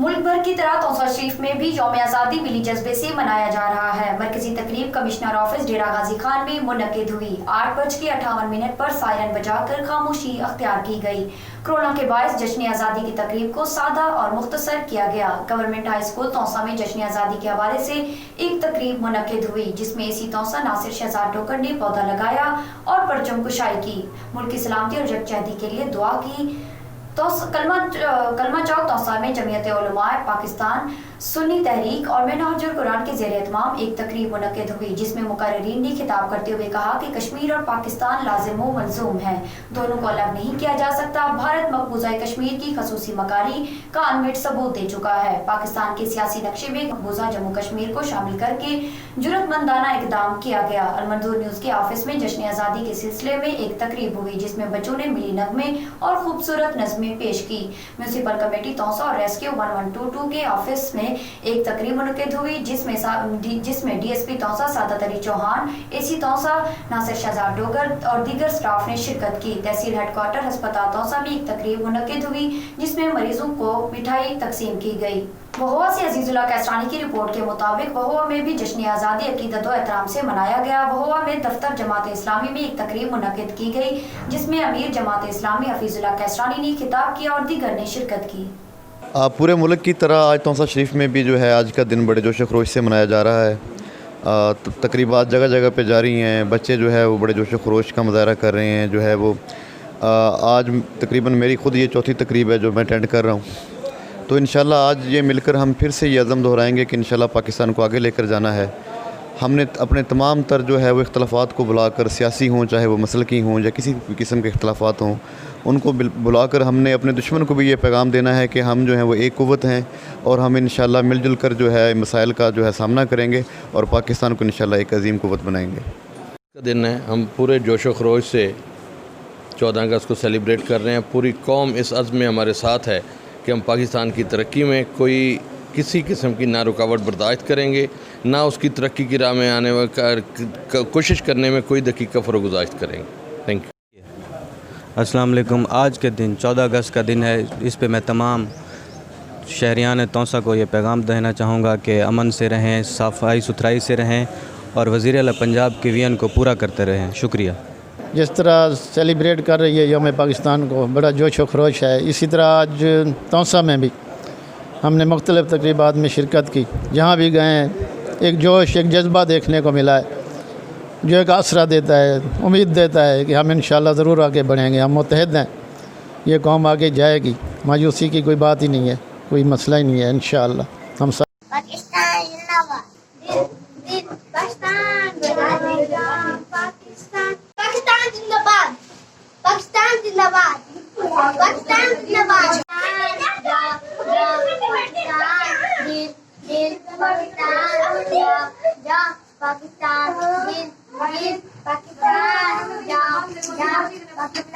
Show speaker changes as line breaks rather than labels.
मुल्क भर की तरह तौसा शरीफ में भी यौम आज़ादी मिली जज्बे से मनाया जा रहा है। मरकजी तकरीब कमिश्नर ऑफिस डेरा गाजी खान में मुनक्किद हुई। 8:58 पर सायरन बजाकर खामोशी अख्तियार की गई। कोरोना के बायस जश्न आज़ादी की तकरीब को सादा और मुख्तसर किया गया। गवर्नमेंट हाई स्कूल तौसा में जश्न आज़ादी के हवाले से एक तकरीब मुनक्किद हुई, जिसमें एसी तौसा नासिर शहजाद टोकर ने पौधा लगाया और परचम कुशाई की, मुल्क की सलामती और यकजहती के लिए दुआ की। कलमा चौक तौसा में जमीयत उलमाए पाकिस्तान, सुन्नी तहरीक और मेनहाजुल कुरान के ज़ेर एहतमाम एक तकरीब मुनक्किद हुई, जिसमें मुकर्रिरीन ने खिताब करते हुए कहा कि कश्मीर और पाकिस्तान लाजिम व मलजूम है, दोनों को अलग नहीं किया जा सकता। भारत मकबूजा कश्मीर की खसूसी मकारी का अनमिट सबूत दे चुका है। पाकिस्तान के सियासी नक्शे में मकबूजा जम्मू कश्मीर को शामिल करके जुर्रतमंदाना इकदाम किया गया। अलमंदूर न्यूज़ के ऑफिस में जश्न आज़ादी के सिलसिले में एक तकरीब हुई, जिसमें बच्चों ने मिली नगमे और खूबसूरत नज़में पेश की। म्यूनसिपल कमेटी तौसा और रेस्क्यू 1122 के ऑफिस में एक तकरीब मुनक्किद हुई, जिसमें डीएसपी तौसा सादत अली चौहान, एसी तौसा नासिर शहजाद डोगर और दीगर स्टाफ ने शिरकत की। तहसील हेडक्वार्टर अस्पताल तौसा में एक तकरीब मुनक्किद हुई, जिसमें मरीजों को मिठाई तकसीम की गई। वहुआ से अजीजुल्लाह कैसरानी की रिपोर्ट के मुताबिक वहुआ में भी जश्न आज़ादी अकीदत व एहतराम से मनाया गया। वहुआ में दफ्तर जमात इस्लामी में एक तकरीब मुनक्किद की गई, जिसमें अमीर जमात इस्लामी हफीजुल्लाह कैसरानी ने खिताब किया और दीगर ने शिरकत की।
पूरे मुल्क की तरह आज तौसा शरीफ में भी जो है आज का दिन बड़े जोश खरोश से मनाया जा रहा है। तकरीबात जगह जगह पे जारी हैं। बच्चे जो है वो बड़े जोश खरोश का मुजाहरा कर रहे हैं। जो है वो आज तकरीबन मेरी ख़ुद ये चौथी तकरीब है जो मैं अटेंड कर रहा हूँ। तो इंशाल्लाह आज ये मिलकर हम फिर से ये अज़म दोहराएंगे कि इंशाल्लाह पाकिस्तान को आगे लेकर जाना है। हमने अपने तमाम तर जो है वो इख्तलाफात को बुलाकर, सियासी हों चाहे वो मसलकी हों या किसी भी किस्म के इख्तलाफात हों, उनको बुलाकर हमने अपने दुश्मन को भी ये पैगाम देना है कि हम जो हैं वो एक क़ुव्वत हैं और हम इंशाल्लाह मिलजुल कर जो है मसाइल का जो है सामना करेंगे और पाकिस्तान को इंशाल्लाह एक अजीम क़ुव्वत बनाएंगे।
दिन है, हम पूरे जोश व खरोश से 14 अगस्त को सेलिब्रेट कर रहे हैं। पूरी कौम इस अज़्म में हमारे साथ है कि हम पाकिस्तान की तरक्की में किसी किस्म की ना रुकावट बर्दाश्त करेंगे, ना उसकी तरक्की की राह में आने में कोशिश करने में कोई दकीका फ़रोगुज़ाश्त करेंगे। Thank you.
अस्सलाम वालेकुम। आज के दिन 14 अगस्त का दिन है। इस पे मैं तमाम शहरियान तौसा को ये पैगाम देना चाहूँगा कि अमन से रहें, सफाई सुथराई से रहें और वज़ीर आला पंजाब के विज़न को पूरा करते रहें। शुक्रिया।
जिस तरह सेलिब्रेट कर रही है यौम पाकिस्तान को, बड़ा जोश व खरोश है। इसी तरह आज तौसा में भी हमने मुख्तलिफ़ तकरीबात में शिरकत की। जहाँ भी गए एक जोश, एक जज्बा देखने को मिला है, जो एक आसरा देता है, उम्मीद देता है कि हम इंशाल्लाह ज़रूर आगे बढ़ेंगे। हम मुत्तहिद हैं, ये कौम आगे जाएगी। मायूसी की कोई बात ही नहीं है, कोई मसला ही नहीं है। इंशाल्लाह हम सब
पाकिस्तान जिंदाबाद, पाकिस्तान जिंदाबाद, पाकिस्तान जिंदाबाद, पाकिस्तान जिंदाबाद, पाकिस्तान जिंदाबाद। पाकिस्तान